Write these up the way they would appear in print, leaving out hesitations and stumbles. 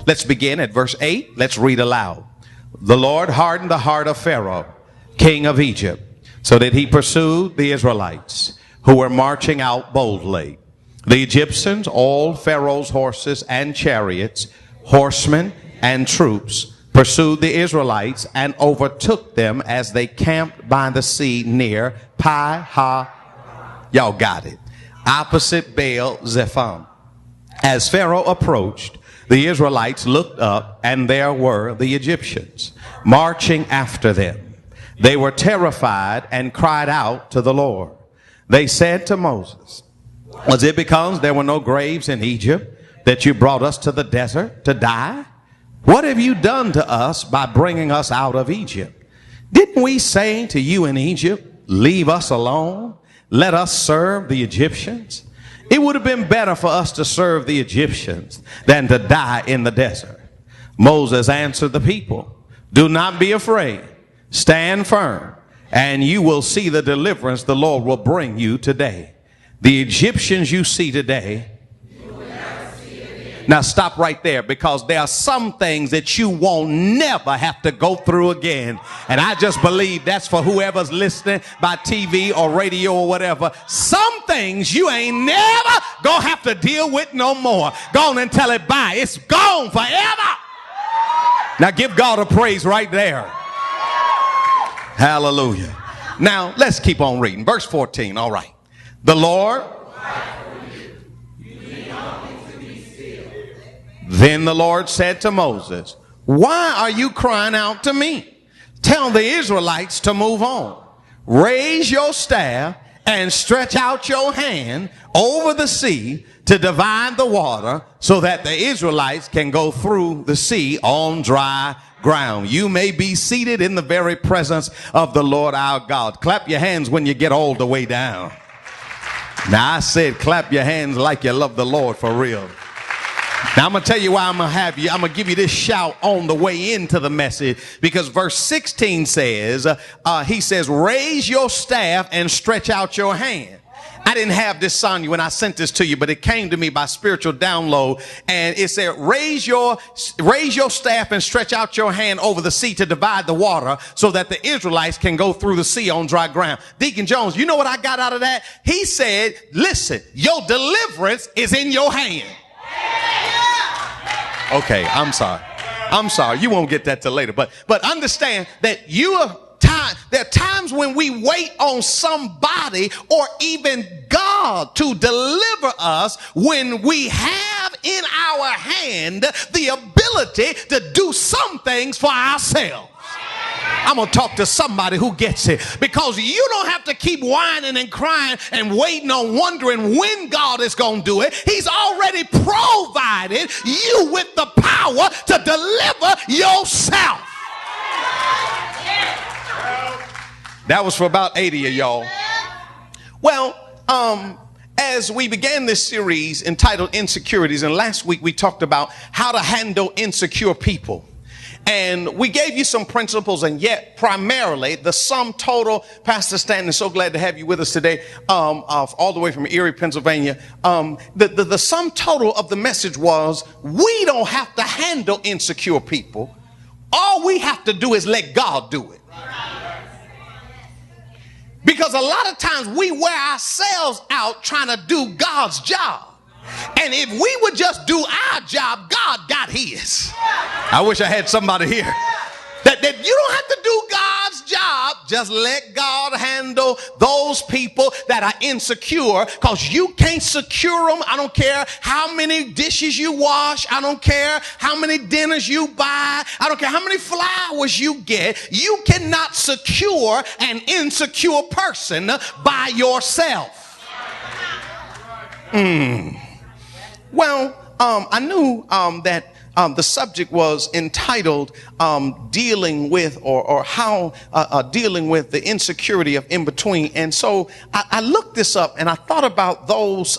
Let's begin at verse 8. Let's read aloud. The Lord hardened the heart of Pharaoh, king of Egypt, so that he pursued the Israelites who were marching out boldly. The Egyptians, all Pharaoh's horses and chariots, horsemen and troops, pursued the Israelites and overtook them as they camped by the sea near Y'all got it. Opposite Baal Zephon. As Pharaoh approached, the Israelites looked up, and there were the Egyptians marching after them. They were terrified and cried out to the Lord. They said to Moses, was it because there were no graves in Egypt that you brought us to the desert to die? What have you done to us by bringing us out of Egypt? Didn't we say to you in Egypt, leave us alone, let us serve the Egyptians? It would have been better for us to serve the Egyptians than to die in the desert. Moses answered the people, do not be afraid, stand firm, and you will see the deliverance the Lord will bring you today. The Egyptians you see today. Now stop right there, because there are some things that you won't never have to go through again. And I just believe that's for whoever's listening by TV or radio or whatever. Some things you ain't never gonna have to deal with no more. Go on and tell it bye. It's gone forever. Now give God a praise right there. Hallelujah. Now let's keep on reading. Verse 14. All right. The Lord. Then the Lord said to Moses, why are you crying out to me? Tell the Israelites to move on. Raise your staff and stretch out your hand over the sea to divide the water so that the Israelites can go through the sea on dry ground. You may be seated in the very presence of the Lord our God. Clap your hands when you get all the way down. Now I said clap your hands like you love the Lord for real. Now I'm going to tell you why I'm going to give you this shout on the way into the message, because verse 16 says, he says, raise your staff and stretch out your hand. I didn't have this on you when I sent this to you, but it came to me by spiritual download, and it said, raise your staff and stretch out your hand over the sea to divide the water so that the Israelites can go through the sea on dry ground. Deacon Jones, you know what I got out of that? He said, listen, your deliverance is in your hand. Okay, I'm sorry. You won't get that till later. But understand that there are times when we wait on somebody or even God to deliver us when we have in our hand the ability to do some things for ourselves. I'm going to talk to somebody who gets it, because you don't have to keep whining and crying and waiting on wondering when God is going to do it. He's already provided you with the power to deliver yourself. That was for about 80 of y'all. Well, as we began this series entitled Insecurities, and last week we talked about how to handle insecure people. And we gave you some principles, and yet primarily the sum total, Pastor Stanton, so glad to have you with us today, all the way from Erie, Pennsylvania. The sum total of the message was, we don't have to handle insecure people. All we have to do is let God do it. Because a lot of times we wear ourselves out trying to do God's job. And if we would just do our job, God got his. I wish I had somebody here. That you don't have to do God's job. Just let God handle those people that are insecure, because you can't secure them. I don't care how many dishes you wash. I don't care how many dinners you buy. I don't care how many flowers you get. You cannot secure an insecure person by yourself. Well, I knew that the subject was entitled dealing with or how dealing with the insecurity of in between. And so I looked this up, and I thought about those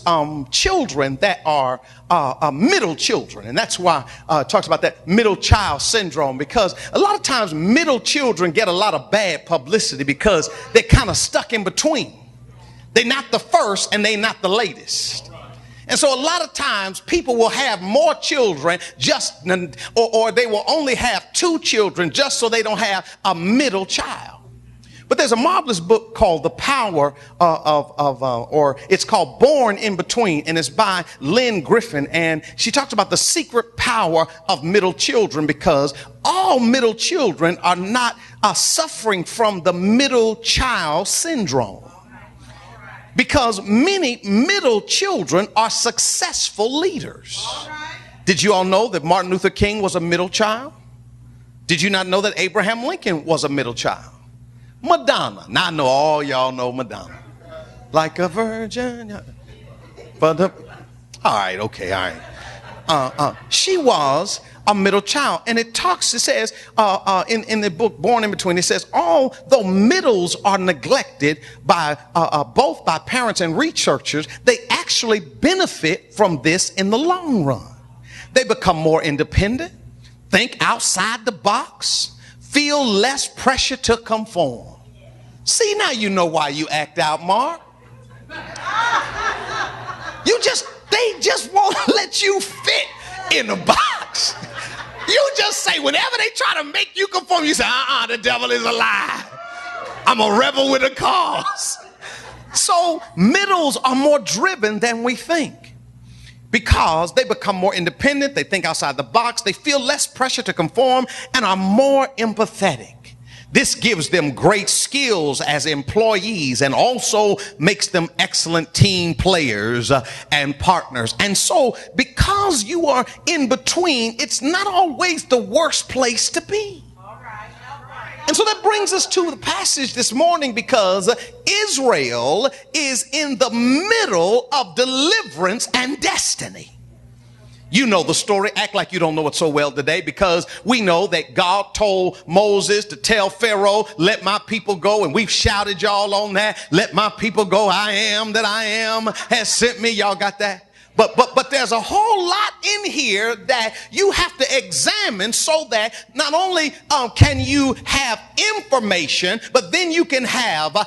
children that are middle children. And that's why it talks about that middle child syndrome, because a lot of times middle children get a lot of bad publicity because they're kind of stuck in between. They're not the first and they're not the latest. And so a lot of times people will have more children or they will only have 2 children just so they don't have a middle child. But there's a marvelous book called The Power or it's called Born in Between, and it's by Lynn Griffin. And she talks about the secret power of middle children, because all middle children are not suffering from the middle child syndrome. Because many middle children are successful leaders. Did you all know that Martin Luther King was a middle child? Did you not know that Abraham Lincoln was a middle child? Madonna. Now I know all y'all know Madonna. Like a virgin. But all right, okay, all right. She was a middle child. And it says in the book Born in Between, it says, although middles are neglected by both by parents and researchers, they actually benefit from this in the long run. They become more independent, think outside the box, feel less pressure to conform. See, now you know why you act out, Mark. They just won't let you fit in a box. You just say, whenever they try to make you conform, you say, the devil is a lie. I'm a rebel with a cause. So middles are more driven than we think, because they become more independent. They think outside the box. They feel less pressure to conform and are more empathetic. This gives them great skills as employees and also makes them excellent team players and partners. And so because you are in between, it's not always the worst place to be. And so that brings us to the passage this morning, because Israel is in the middle of deliverance and destiny. You know the story. Act like you don't know it so well today, because we know that God told Moses to tell Pharaoh, let my people go. And we've shouted y'all on that. Let my people go. I am that I am has sent me. Y'all got that? But there's a whole lot in here that you have to examine, so that not only can you have information, but then you can have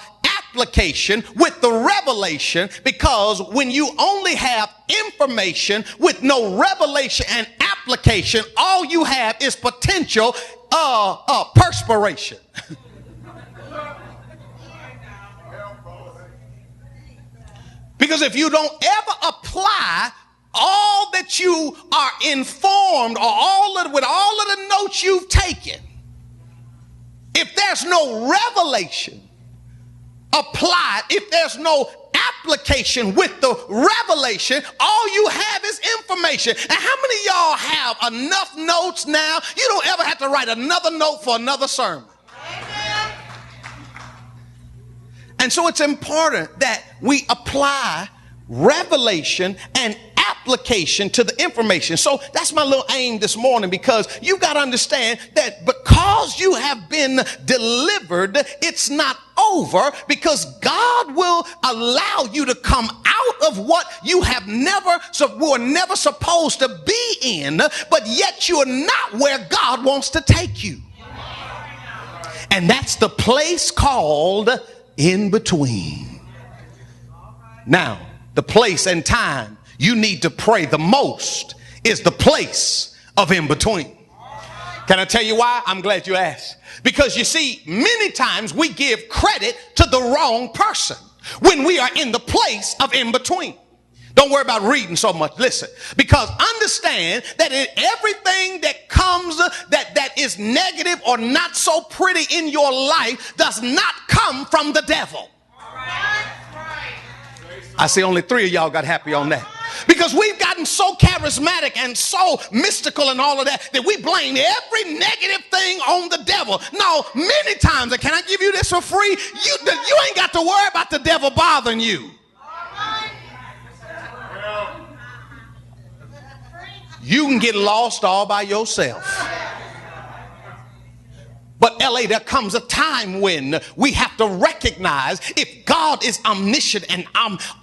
application with the revelation. Because when you only have information with no revelation and application, all you have is potential perspiration. Because if you don't ever apply all that you are informed, or with all of the notes you've taken, if there's no revelation applied, if there's no application with the revelation, all you have is information. And how many of y'all have enough notes now? You don't ever have to write another note for another sermon. And so it's important that we apply revelation and application to the information. So that's my little aim this morning, because you got to understand that because you have been delivered, it's not over, because God will allow you to come out of what you were never supposed to be in, but yet you're not where God wants to take you. And that's the place called in between. Now, the place and time you need to pray the most is the place of in between. Can I tell you why? I'm glad you asked. Because you see, many times we give credit to the wrong person when we are in the place of in between. Don't worry about reading so much. Listen, because understand that in everything that comes that is negative or not so pretty in your life does not come from the devil. I see only 3 of y'all got happy on that. Because we've gotten so charismatic and so mystical and all of that we blame every negative thing on the devil. No, many times, and can I give you this for free? You ain't got to worry about the devil bothering you. You can get lost all by yourself. But LA, there comes a time when we have to recognize, if God is omniscient and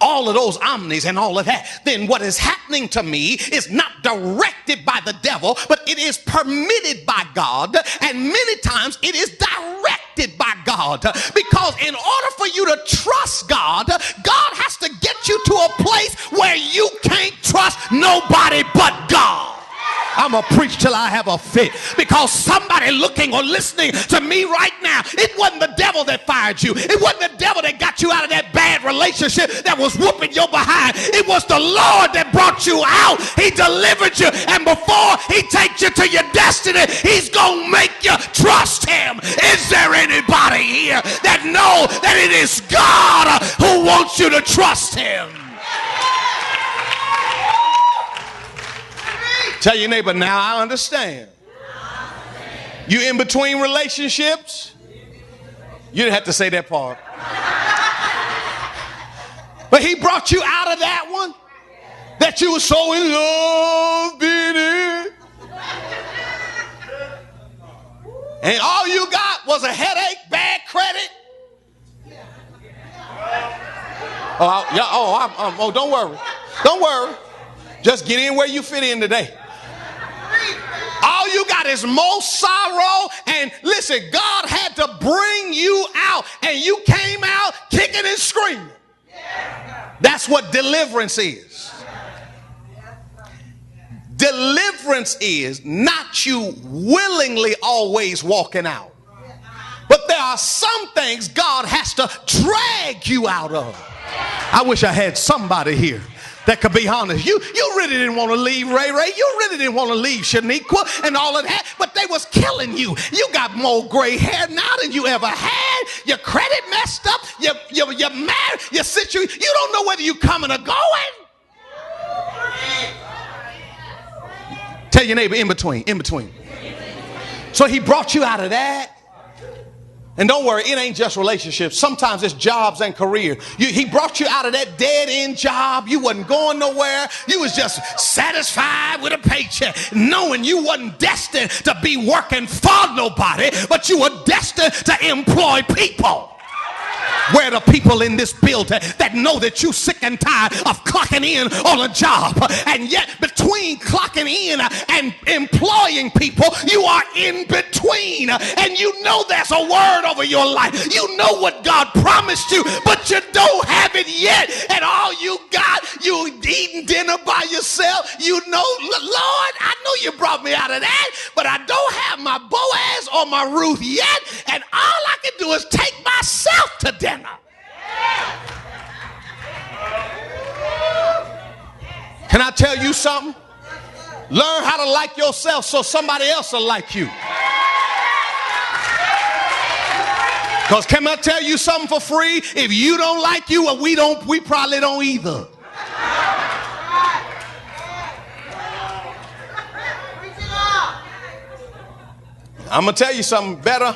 all of those omnis and all of that, then what is happening to me is not directed by the devil, but it is permitted by God. And many times it is directed by God. Because in order for you to trust God, God has to get you to a place where where you can't trust nobody but God. I'm going to preach till I have a fit, because somebody looking or listening to me right now, it wasn't the devil that fired you. It wasn't the devil that got you out of that bad relationship that was whooping your behind. It was the Lord that brought you out. He delivered you, and before he takes you to your destiny, he's going to make you trust him. Is there anybody here that know that it is God who wants you to trust him? Tell your neighbor, now I understand. You in between relationships? You didn't have to say that part. But he brought you out of that one that you were so in love being in. And all you got was a headache, bad credit. Don't worry. Don't worry. Just get in where you fit in today. All you got is more sorrow. And listen, God had to bring you out, and you came out kicking and screaming. That's what deliverance is. Deliverance is not you willingly always walking out. But there are some things God has to drag you out of. I wish I had somebody here that could be honest. You really didn't want to leave Ray. You really didn't want to leave Shaniqua and all of that, but they was killing you. You got more gray hair now than you ever had. Your credit messed up. You're married. Your situation. You don't know whether you coming or going. Tell your neighbor, in between. So he brought you out of that. And don't worry, it ain't just relationships. Sometimes it's jobs and career. He brought you out of that dead-end job. You wasn't going nowhere. You was just satisfied with a paycheck, knowing you wasn't destined to be working for nobody, but you were destined to employ people. Where the people in this building that know that you sick and tired of clocking in on a job, and yet between clocking in and employing people, you are in between, and you know there's a word over your life. You know what God promised you, but you don't have it yet, and all you got, you eating dinner by yourself. You know, Lord, I know you brought me out of that, but I don't have my Boaz or my Ruth yet, and all I can do is take myself to dinner. Can I tell you something? Learn how to like yourself so somebody else will like you. Because can I tell you something for free? If you don't like you, well, we probably don't either. I'm going to tell you something better.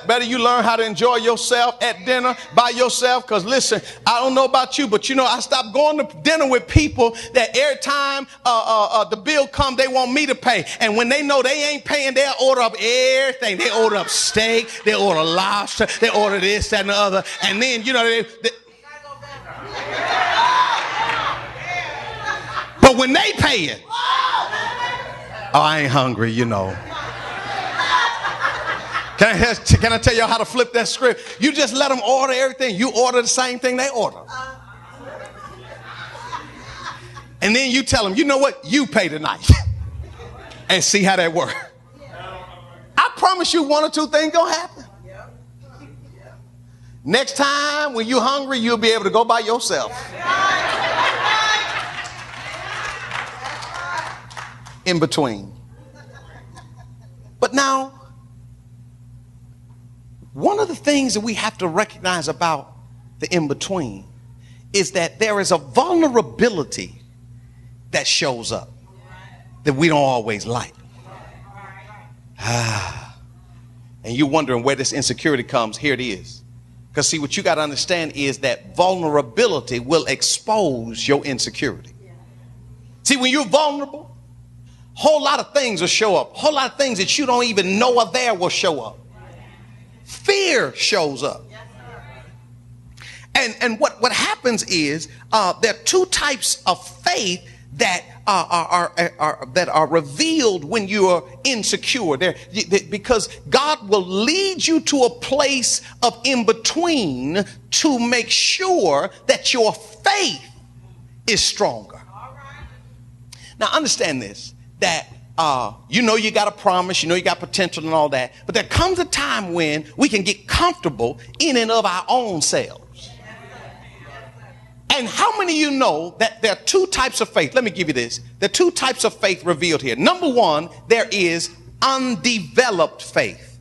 Better you learn how to enjoy yourself at dinner by yourself. Because listen, I don't know about you, but you know, I stopped going to dinner with people that every time the bill comes, they want me to pay. And when they know they ain't paying, they'll order up everything. They order up steak, they order lobster, they order this, that, and the other. And then, you know, but when they pay it, oh, I ain't hungry, you know. Can I tell y'all how to flip that script? You just let them order everything. You order the same thing they order. And then you tell them, you know what? You pay tonight. And see how that works. I promise you one or two things gonna happen. Next time when you're hungry, you'll be able to go by yourself. In between. But now, one of the things that we have to recognize about the in-between is that there is a vulnerability that shows up that we don't always like. And you're wondering where this insecurity comes. Here it is. Because see, what you got to understand is that vulnerability will expose your insecurity. See, when you're vulnerable, a whole lot of things will show up. A whole lot of things that you don't even know are there will show up. Fear shows up. And what happens is there are two types of faith that are revealed when you are insecure. Because God will lead you to a place of in between to make sure that your faith is stronger. Now understand this, that you know you got a promise, you know you got potential and all that, but there comes a time when we can get comfortable in and of our own selves. And how many of you know that there are two types of faith? Let me give you this. There are two types of faith revealed here. Number one, there is undeveloped faith.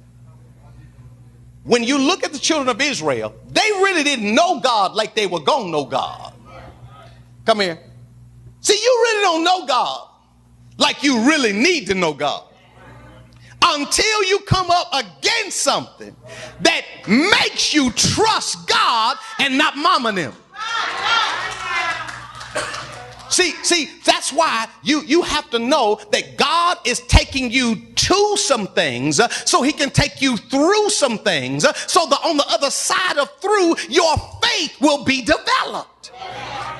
When you look at the children of Israel, they really didn't know God like they were going to know God. Come here. See, you really don't know God like you really need to know God until you come up against something that makes you trust God and not mama them. See, that's why you have to know that God is taking you to some things so he can take you through some things so that on the other side of through, your faith will be developed.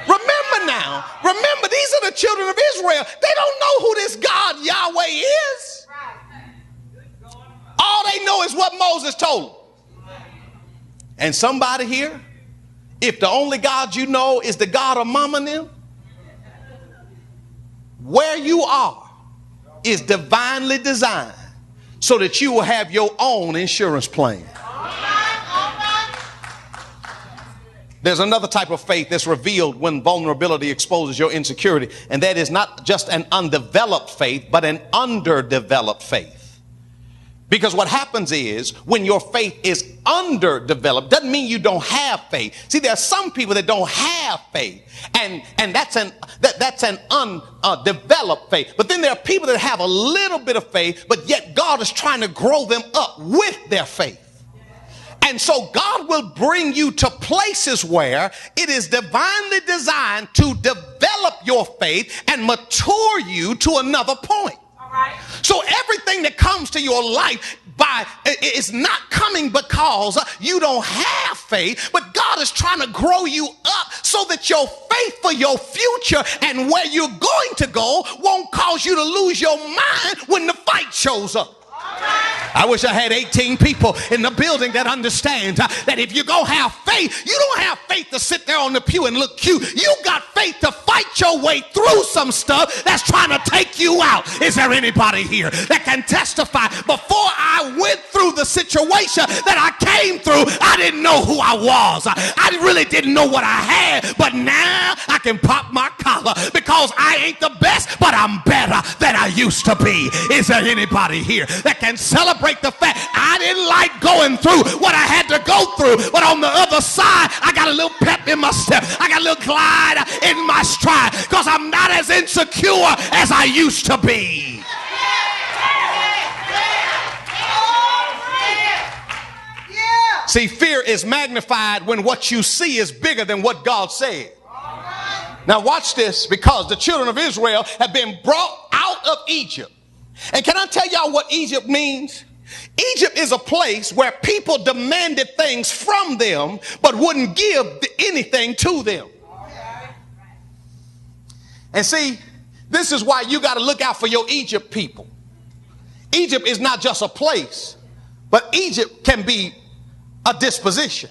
Remember, these are the children of Israel. They don't know who this God Yahweh is. All they know is what Moses told them. And somebody here, if the only God you know is the God of mama and them, where you are is divinely designed so that you will have your own insurance plan. There's another type of faith that's revealed when vulnerability exposes your insecurity, and that is not just an undeveloped faith, but an underdeveloped faith. Because what happens is when your faith is underdeveloped, doesn't mean you don't have faith. See, there are some people that don't have faith, and that's an undeveloped faith. But then there are people that have a little bit of faith, but yet God is trying to grow them up with their faith. And so God will bring you to places where it is divinely designed to develop your faith and mature you to another point. So everything that comes to your life is not coming because you don't have faith, but God is trying to grow you up so that your faith for your future and where you're going to go won't cause you to lose your mind when the fight shows up. I wish I had 18 people in the building that understand that if you're going to have faith, you don't have faith to sit there on the pew and look cute. You got faith to fight your way through some stuff that's trying to take you out. Is there anybody here that can testify? Before I went through the situation that I came through, I didn't know who I was. I really didn't know what I had, but now I can pop my collar because I ain't the best, but I'm better than I used to be. Is there anybody here that can celebrate the fact I didn't like going through what I had to go through, but on the other side I got a little pep in my step, I got a little glide in my stride because I'm not as insecure as I used to be. See, fear is magnified when what you see is bigger than what God said. Now watch this, because the children of Israel have been brought out of Egypt. And can I tell y'all what Egypt means? Egypt is a place where people demanded things from them but wouldn't give anything to them. And see, this is why you got to look out for your Egypt people. Egypt is not just a place, but Egypt can be a disposition.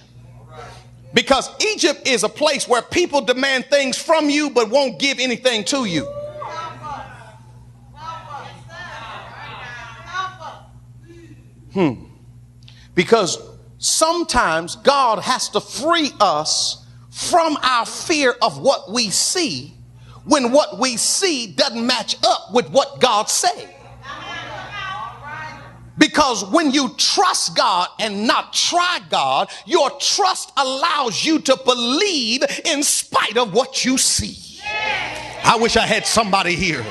Because Egypt is a place where people demand things from you but won't give anything to you. Because sometimes God has to free us from our fear of what we see when what we see doesn't match up with what God said. Because when you trust God and not try God, your trust allows you to believe in spite of what you see. I wish I had somebody here.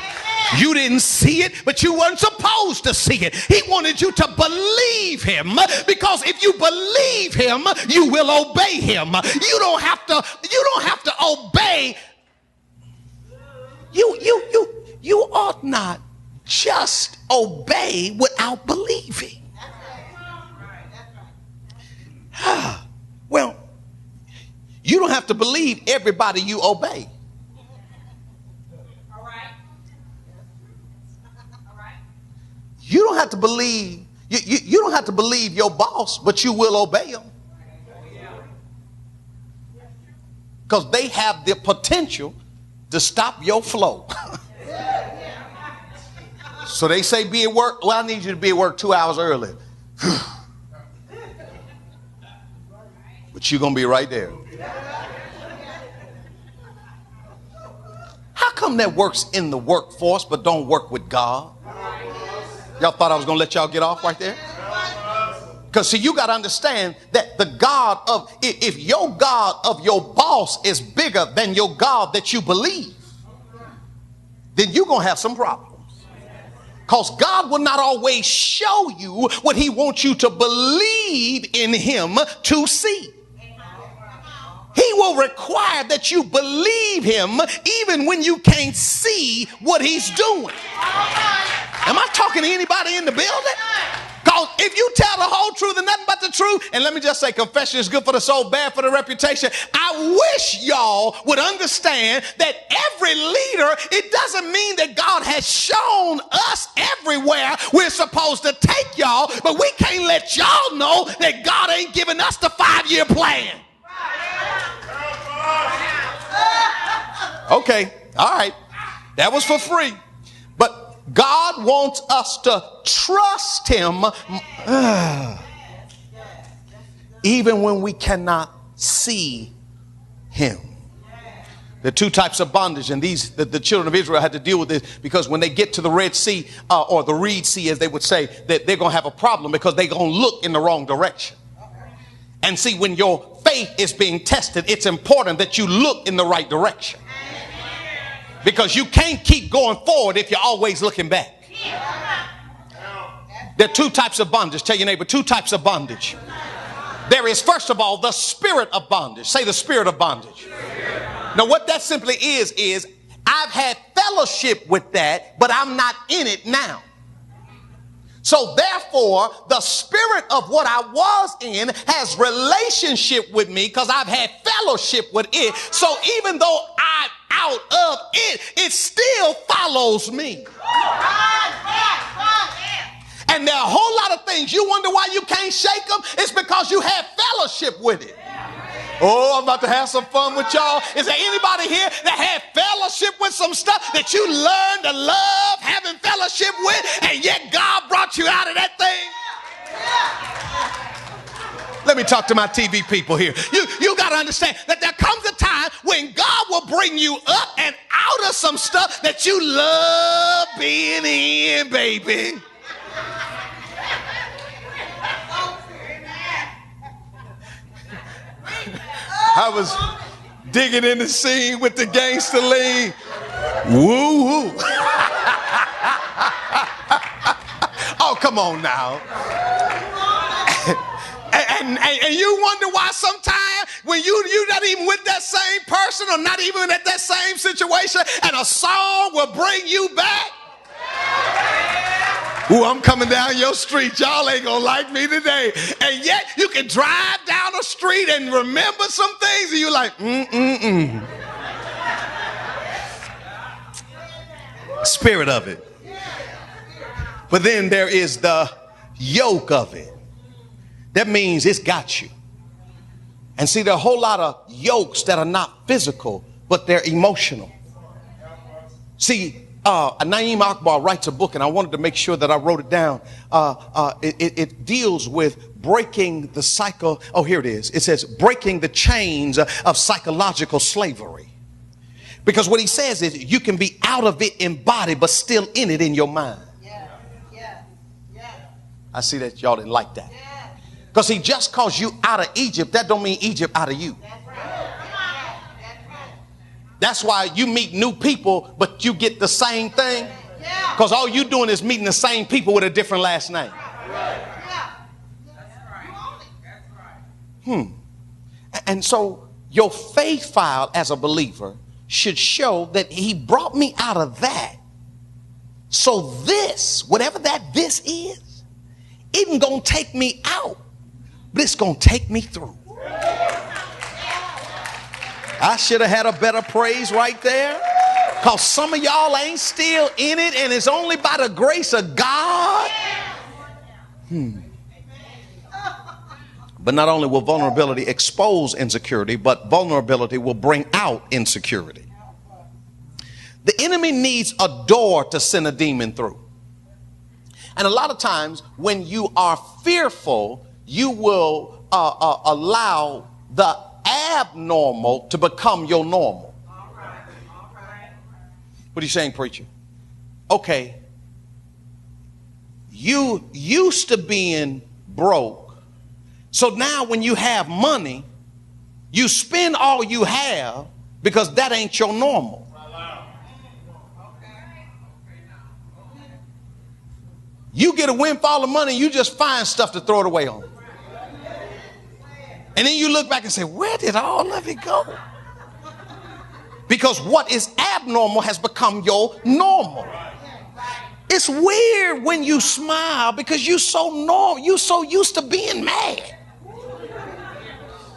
You didn't see it, but you weren't supposed to see it. He wanted you to believe him, because if you believe him, you will obey him. You don't have to obey. You ought not just obey without believing. Well, you don't have to believe everybody you obey. You don't have to believe, you don't have to believe your boss, but you will obey him. Because they have the potential to stop your flow. So they say be at work. Well, I need you to be at work 2 hours early. But you're going to be right there. How come that works in the workforce but don't work with God? Y'all thought I was going to let y'all get off right there? Because see, you got to understand that the God of, if your God of your boss is bigger than your God that you believe, then you're going to have some problems. Because God will not always show you what he wants you to believe in him to see. He will require that you believe him even when you can't see what he's doing. Am I talking to anybody in the building? Because if you tell the whole truth and nothing but the truth, and let me just say, confession is good for the soul, bad for the reputation. I wish y'all would understand that every leader, it doesn't mean that God has shown us everywhere we're supposed to take y'all, but we can't let y'all know that God ain't giving us the 5-year plan. Okay, all right. That was for free. But God wants us to trust him even when we cannot see him. There are two types of bondage, and the children of Israel had to deal with this because when they get to the Red Sea, or the Reed Sea, as they would say, that they're going to have a problem because they're going to look in the wrong direction. And see, when your faith is being tested, it's important that you look in the right direction. Because you can't keep going forward if you're always looking back. There are two types of bondage. Tell your neighbor, two types of bondage. There is, first of all, the spirit of bondage. Say the spirit of bondage. Now, what that simply is I've had fellowship with that, but I'm not in it now. So therefore, the spirit of what I was in has relationship with me because I've had fellowship with it. So even though I'm out of it, it still follows me. And there are a whole lot of things you wonder why you can't shake them. It's because you have fellowship with it. Oh, I'm about to have some fun with y'all. Is there anybody here that had fellowship with some stuff that you learned to love having fellowship with, and yet God brought you out of that thing? Let me talk to my TV people here. You got to understand that there comes a time when God will bring you up and out of some stuff that you love being in, baby. I was digging in the scene with the gangster lean. Woo woo. Oh, come on now. And you wonder why sometimes when you're not even with that same person or not even at that same situation and a song will bring you back. Ooh, I'm coming down your street. Y'all ain't gonna like me today. And yet you can drive down the street and remember some things and you're like, Spirit of it. But then there is the yoke of it. That means it's got you. And see, there are a whole lot of yokes that are not physical, but they're emotional. See, Naeem Akbar writes a book, and I wanted to make sure that I wrote it down. It deals with breaking the cycle. Oh, here it is. It says breaking the chains of psychological slavery. Because what he says is you can be out of it in body, but still in it in your mind. I see that y'all didn't like that. Because he just calls you out of Egypt, that don't mean Egypt out of you. That's why you meet new people, but you get the same thing. Because all you're doing is meeting the same people with a different last name. And so your faith file as a believer should show that he brought me out of that. So this, whatever that this is, isn't going to take me out, but it's going to take me through. I should have had a better praise right there. Because some of y'all ain't still in it, and it's only by the grace of God. But not only will vulnerability expose insecurity, but vulnerability will bring out insecurity. The enemy needs a door to send a demon through. And a lot of times when you are fearful, you will allow the abnormal to become your normal. All right. What are you saying, preacher? Okay. You used to being broke. So now when you have money, you spend all you have because that ain't your normal. You get a windfall of money, you just find stuff to throw it away on. And then you look back and say, where did all of it go? Because what is abnormal has become your normal. It's weird when you smile because you're so normal. You're so used to being mad.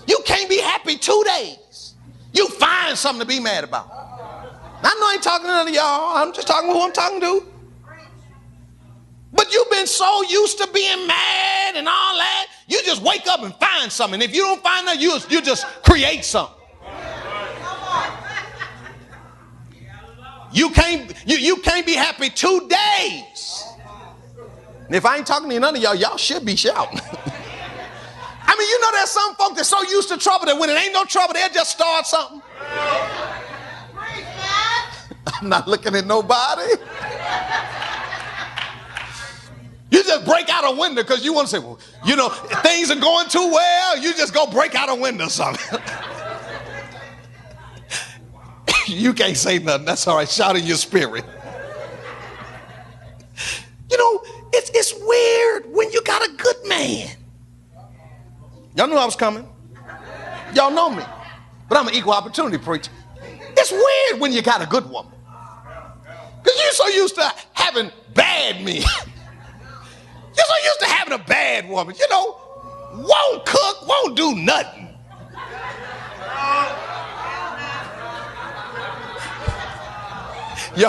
You can't be happy 2 days. You find something to be mad about. I know I ain't talking to none of y'all. I'm just talking to who I'm talking to. But you've been so used to being mad and all that, you just wake up and find something. If you don't find that, you just create something. You can't be happy 2 days. And if I ain't talking to none of y'all, y'all should be shouting. I mean, you know there's some folk that's so used to trouble that when it ain't no trouble, they'll just start something. I'm not looking at nobody. You just break out a window because you want to say, well, you know, if things are going too well, you just go break out a window or something. You can't say nothing. That's all right. Shout in your spirit. You know, it's weird when you got a good man. Y'all knew I was coming. Y'all know me. But I'm an equal opportunity preacher. It's weird when you got a good woman. Because you're so used to having bad men. You're so used to having a bad woman, you know, won't cook, won't do nothing. Yo,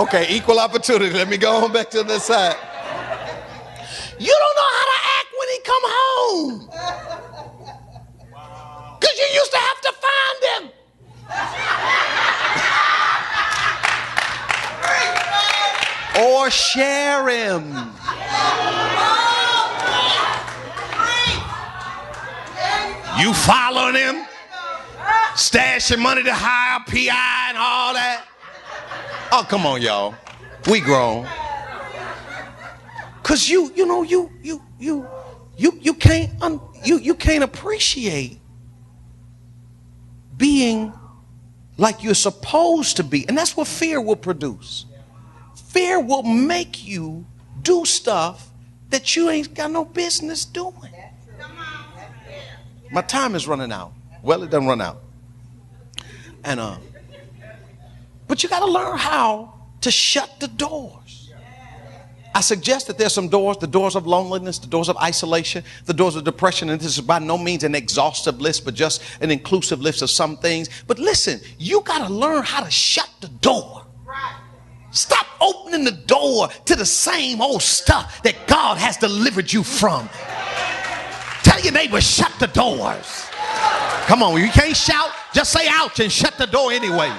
okay, equal opportunity. Let me go on back to the side. You don't know how to act when he come home. Because you used to have to find him. Or share him. You following him, stashing money to hire PI and all that. Oh, come on, y'all. We grown. Cause you can't appreciate being like you're supposed to be, and that's what fear will produce. Fear will make you do stuff that you ain't got no business doing. My time is running out. Well, it doesn't run out. And but you got to learn how to shut the doors. I suggest that there's some doors, the doors of loneliness, the doors of isolation, the doors of depression. And this is by no means an exhaustive list, but just an inclusive list of some things. But listen, you got to learn how to shut the door. Stop opening the door to the same old stuff that God has delivered you from. Tell your neighbor, shut the doors. Come on, you can't shout, just say ouch and shut the door anyway.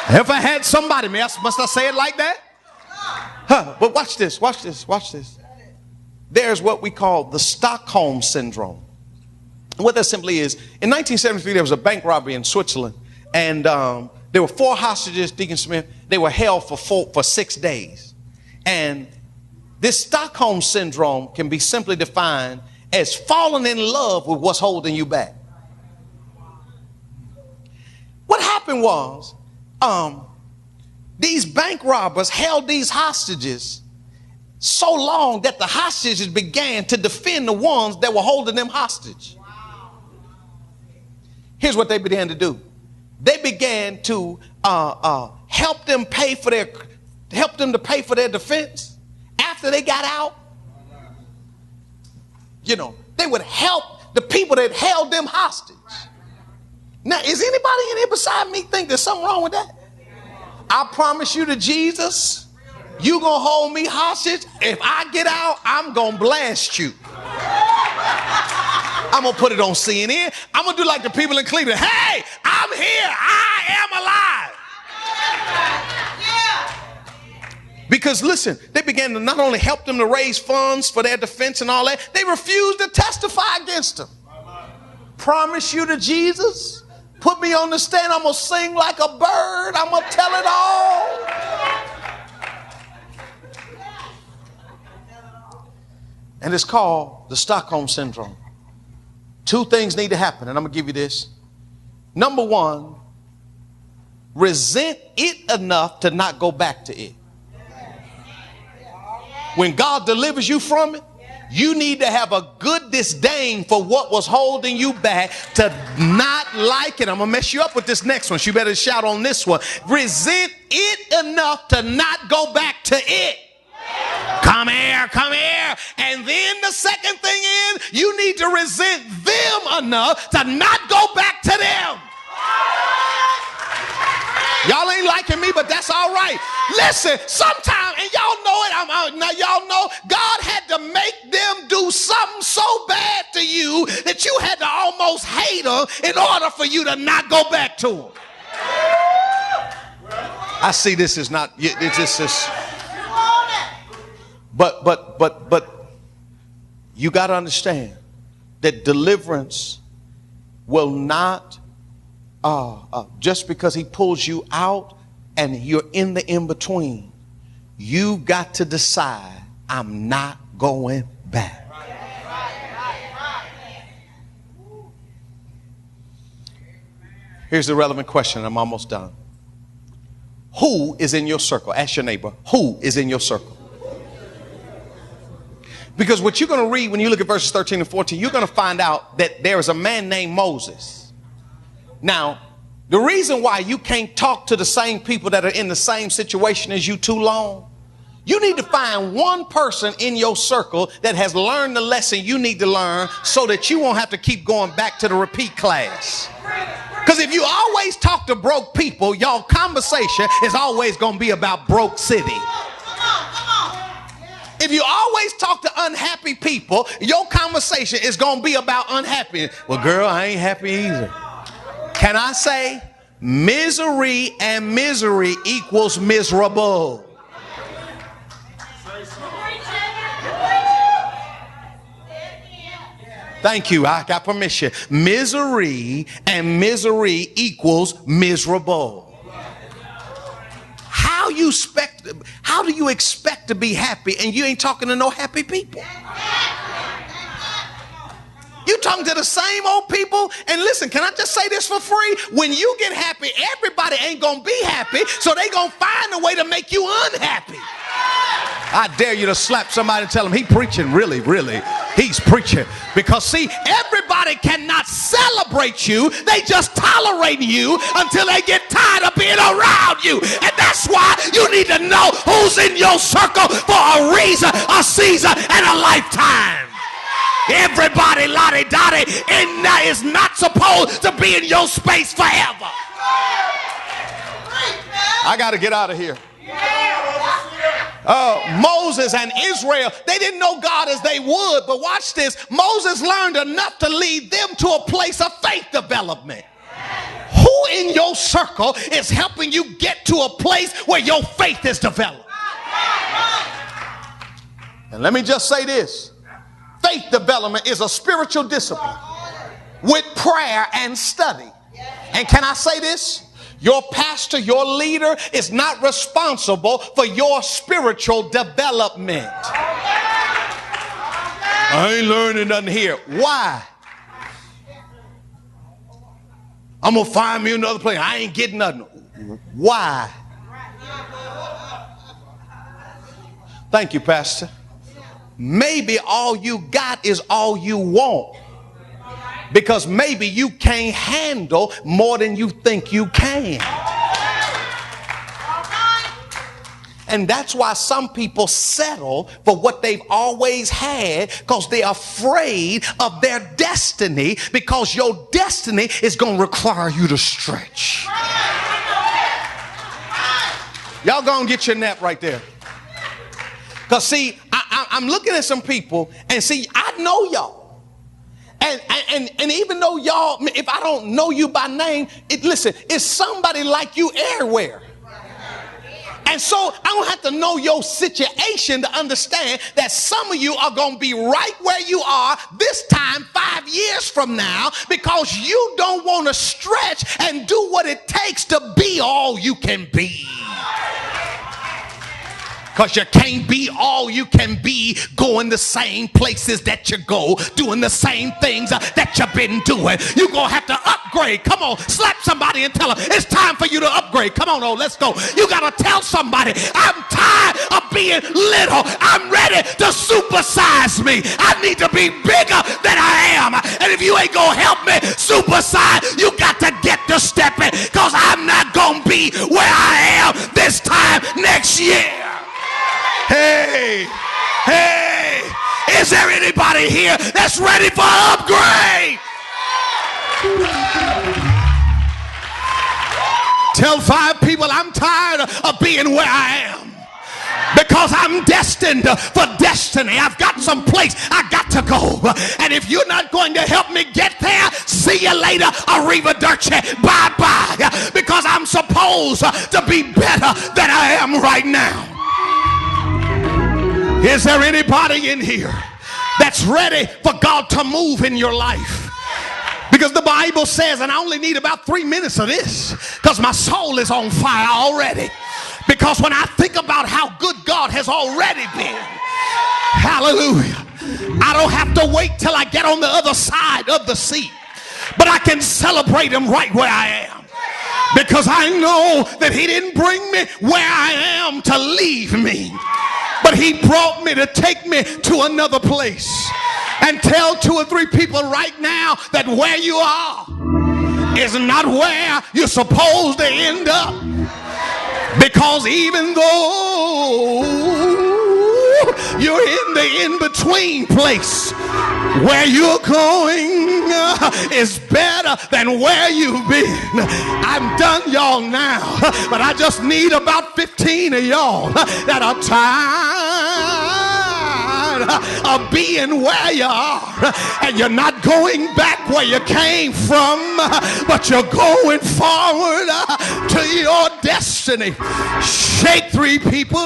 If I had somebody, must I say it like that? But watch this. There's what we call the Stockholm Syndrome. What that simply is, in 1973, there was a bank robbery in Switzerland, and there were 4 hostages, Deacon Smith. They were held for 6 days. And this Stockholm Syndrome can be simply defined as falling in love with what's holding you back. What happened was, these bank robbers held these hostages so long that the hostages began to defend the ones that were holding them hostage. Here's what they began to do. They began to help them to pay for their defense after they got out. You know, they would help the people that held them hostage. Now, is anybody in here beside me think there's something wrong with that? I promise you to Jesus, you gonna hold me hostage. If I get out, I'm gonna blast you. I'm going to put it on CNN. I'm going to do like the people in Cleveland. Hey, I'm here. I am alive. Because listen, they began to not only help them to raise funds for their defense and all that, they refused to testify against them. Promise you to Jesus, put me on the stand, I'm going to sing like a bird. I'm going to tell it all. And it's called the Stockholm Syndrome. Two things need to happen, and I'm going to give you this. Number one, resent it enough to not go back to it. When God delivers you from it, you need to have a good disdain for what was holding you back to not like it. I'm going to mess you up with this next one. So you better shout on this one. Resent it enough to not go back to it. Come here, come here. And then the second thing is you need to resent them enough to not go back to them. Y'all ain't liking me, but that's all right. Listen, sometimes, and y'all know it, now y'all know God had to make them do something so bad to you that you had to almost hate them in order for you to not go back to them. I see this is not, this is, but you got to understand that deliverance will not, just because he pulls you out and you're in the in-between, you got to decide, I'm not going back. Here's the relevant question. I'm almost done. Who is in your circle? Ask your neighbor, who is in your circle? Because what you're going to read when you look at verses 13 and 14, you're going to find out that there is a man named Moses. Now, the reason why you can't talk to the same people that are in the same situation as you too long, you need to find one person in your circle that has learned the lesson you need to learn so that you won't have to keep going back to the repeat class. Because if you always talk to broke people, y'all conversation is always going to be about broke city. If you always talk to unhappy people, your conversation is going to be about unhappiness. Well, girl, I ain't happy either. Can I say misery and misery equals miserable? Thank you. I got permission. Misery and misery equals miserable. How do you expect to be happy and you ain't talking to no happy people? You talking to the same old people. And listen, can I just say this for free? When you get happy, everybody ain't going to be happy. So they going to find a way to make you unhappy. I dare you to slap somebody and tell them he preaching. Really, he's preaching. Because see, everybody cannot celebrate you. They just tolerate you until they get tired of being around you. And that's why you need to know who's in your circle for a reason, a season, and a lifetime. Everybody lottie-dottie is not supposed to be in your space forever. I got to get out of here. Moses and Israel, they didn't know God as they would, but watch this. Moses learned enough to lead them to a place of faith development. Who in your circle is helping you get to a place where your faith is developed? And let me just say this. Faith development is a spiritual discipline with prayer and study. And can I say this? Your pastor, your leader is not responsible for your spiritual development. I ain't learning nothing here. Why? I'm going to find me another place. I ain't getting nothing. Why? Thank you, Pastor. Maybe all you got is all you want. Because maybe you can't handle more than you think you can. And that's why some people settle for what they've always had, because they're afraid of their destiny, because your destiny is going to require you to stretch. Y'all go and get your nap right there. Because see, I'm looking at some people and see, I know y'all. And even though y'all, if I don't know you by name, listen, it's somebody like you everywhere. And so I don't have to know your situation to understand that some of you are going to be right where you are this time 5 years from now, because you don't want to stretch and do what it takes to be all you can be. Because you can't be all you can be going the same places that you go, doing the same things that you've been doing. You're going to have to upgrade. Come on, slap somebody and tell them it's time for you to upgrade. Come on, let's go. You got to tell somebody, I'm tired of being little. I'm ready to supersize me. I need to be bigger than I am. And if you ain't going to help me supersize, you got to get to stepping, because I'm not going to be where I am this time next year. Hey, is there anybody here that's ready for an upgrade? Tell 5 people, I'm tired of being where I am, because I'm destined for destiny. I've got some place I got to go. And if you're not going to help me get there, see you later. Arrivederci. Bye-bye. Because I'm supposed to be better than I am right now. Is there anybody in here that's ready for God to move in your life? Because the Bible says, and I only need about 3 minutes of this because my soul is on fire already. Because when I think about how good God has already been, hallelujah, I don't have to wait till I get on the other side of the seat, but I can celebrate him right where I am. Because I know that he didn't bring me where I am to leave me, but he brought me to take me to another place. And tell 2 or 3 people right now that where you are is not where you're supposed to end up. Because even though you're in the in-between place, where you're going is better than where you've been. I'm done, y'all, now, but I just need about 15 of y'all that are tired of being where you are, and you're not going back where you came from, but you're going forward to your destiny. Shake 3 people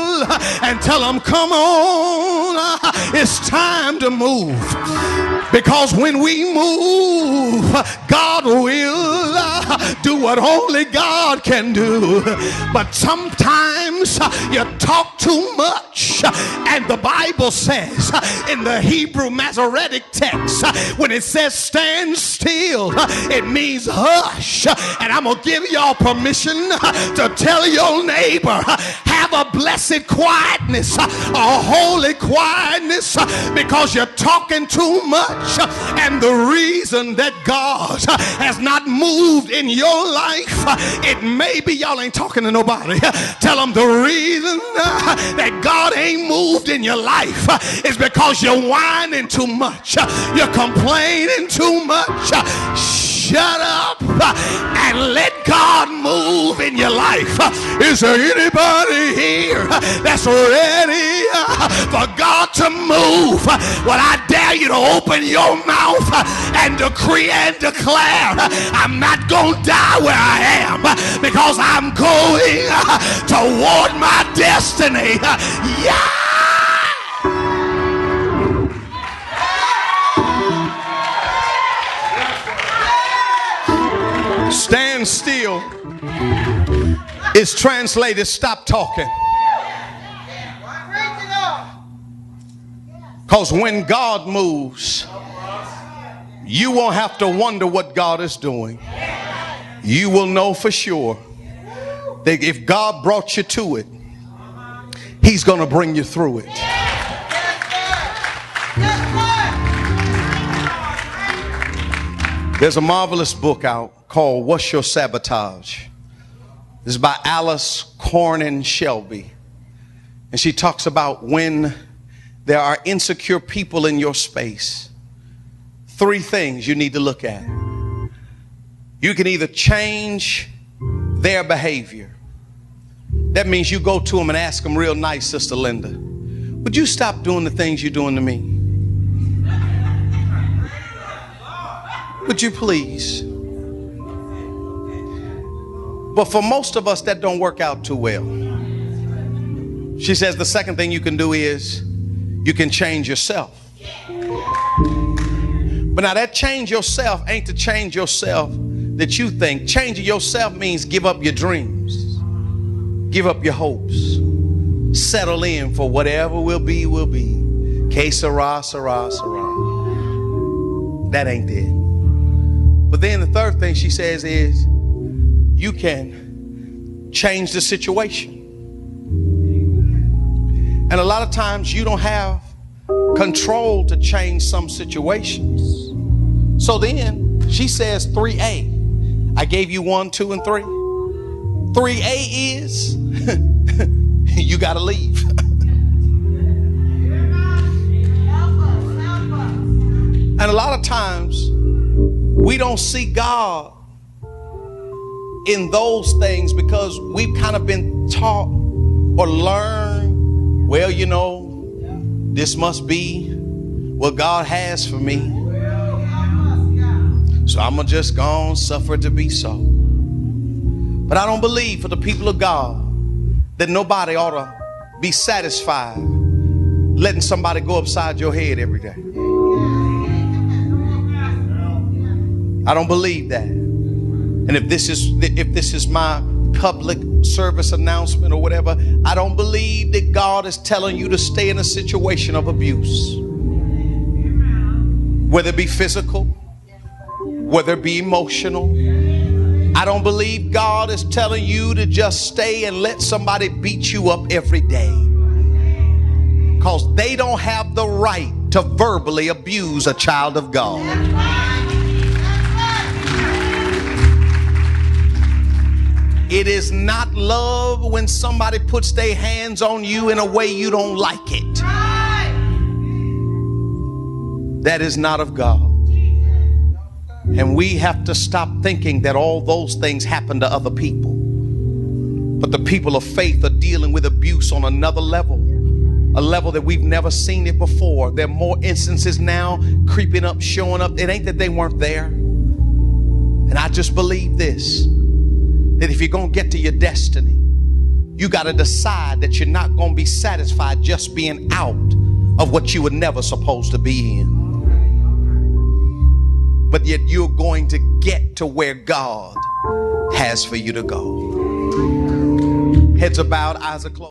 and tell them, come on, it's time to move. Because when we move, God will do what only God can do. But sometimes you talk too much. And the Bible says in the Hebrew Masoretic text, when it says stand still, it means hush. And I'm going to give y'all permission to tell your neighbor, have a blessed quietness, a holy quietness, because you're talking too much. And the reason that God has not moved in your life, it may be, y'all ain't talking to nobody. Tell them the reason that God ain't moved in your life is because you're whining too much. You're complaining too much. Shut up and let God move in your life. Is there anybody here that's ready for God to move? Well, I dare you to open your mouth and decree and declare, I'm not going to die where I am, because I'm going toward my destiny. Yeah! Stand still is translated stop talking. Because when God moves, you won't have to wonder what God is doing. You will know for sure that if God brought you to it, he's going to bring you through it. There's a marvelous book out called What's Your Sabotage? This is by Alice Cornyn Shelby. And she talks about when there are insecure people in your space, 3 things you need to look at. You can either change their behavior. That means you go to them and ask them real nice, Sister Linda, would you stop doing the things you're doing to me? Would you please? But for most of us, that don't work out too well. She says the second thing you can do is you can change yourself. But now that change yourself ain't to change yourself that you think. Changing yourself means give up your dreams, give up your hopes, settle in for whatever will be, will be. Que sera, sera, sera. That ain't it. But then the third thing she says is you can change the situation. And a lot of times you don't have control to change some situations. So then she says 3A. I gave you 1, 2, and 3. 3A is you got to leave. And a lot of times we don't see God in those things because we've kind of been taught or learned, well, you know, this must be what God has for me. So I'm going to just go on, suffer to be so. But I don't believe for the people of God that nobody ought to be satisfied letting somebody go upside your head every day. I don't believe that. And if this is my public service announcement or whatever, I don't believe that God is telling you to stay in a situation of abuse. Whether it be physical, whether it be emotional. I don't believe God is telling you to just stay and let somebody beat you up every day. Because they don't have the right to verbally abuse a child of God. It is not love when somebody puts their hands on you in a way you don't like it. That is not of God. And we have to stop thinking that all those things happen to other people. But the people of faith are dealing with abuse on another level, a level that we've never seen it before. There are more instances now creeping up, showing up. It ain't that they weren't there. And I just believe this, that if you're going to get to your destiny, you got to decide that you're not going to be satisfied just being out of what you were never supposed to be in. But yet you're going to get to where God has for you to go. Heads are bowed, eyes are closed.